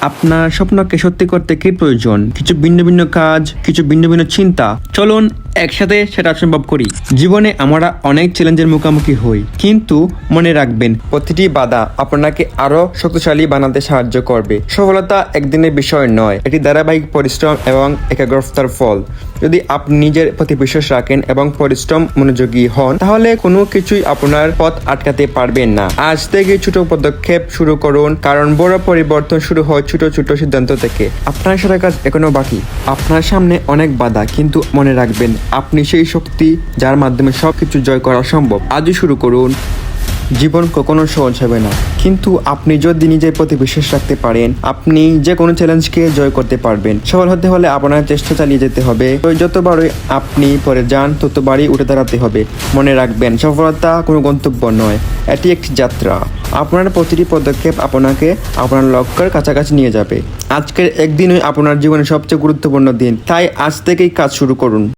আপনার স্বপ্নকে সত্যি করতে কি প্রয়োজন? কিছু ভিন্ন ভিন্ন কাজ, কিছু ভিন্ন ভিন্ন চিন্তা। চলুন একসাথে সেটা সম্ভব করি। জীবনে আমরা অনেক চ্যালেঞ্জের মুখোমুখি হই, কিন্তু মনে রাখবেন প্রতিটি বাধা আপনাকে আরো শক্তিশালী বানাতে সাহায্য করবে। সফলতা একদিনের বিষয় নয়, এটি ধারাবাহিক পরিশ্রম এবং একাগ্রতার ফল। যদি আপনি নিজের প্রতি বিশ্বাস রাখেন এবং পরিশ্রম মনোযোগী হন, তাহলে কোনো কিছুই আপনার পথ আটকাতে পারবেন না। আজ থেকে ছোট পদক্ষেপ শুরু করুন, কারণ বড় পরিবর্তন শুরু হয় ছোট ছোট সিদ্ধান্ত থেকে। আপনার সারা কাজ এখনো বাকি। আপনার সামনে অনেক বাধা, কিন্তু মনে রাখবেন আপনি সেই শক্তি যার মাধ্যমে সবকিছু জয় করা সম্ভব। আজই শুরু করুন। জীবন কখনো সহজ হবে না, কিন্তু আপনি যদি নিজের প্রতি বিশ্বাস রাখতে পারেন, আপনি যে কোনো চ্যালেঞ্জকে জয় করতে পারবেন। সফল হতে হলে আপনার চেষ্টা চালিয়ে যেতে হবে। তো যতবারই আপনি পরে যান, ততবারই উঠে দাঁড়াতে হবে। মনে রাখবেন, সফলতা কোনো গন্তব্য নয়, এটি একটি যাত্রা। আপনার প্রতিটি পদক্ষেপ আপনাকে আপনার লক্ষ্যের কাছাকাছি নিয়ে যাবে। আজকের একদিনই আপনার জীবনের সবচেয়ে গুরুত্বপূর্ণ দিন, তাই আজ থেকেই কাজ শুরু করুন।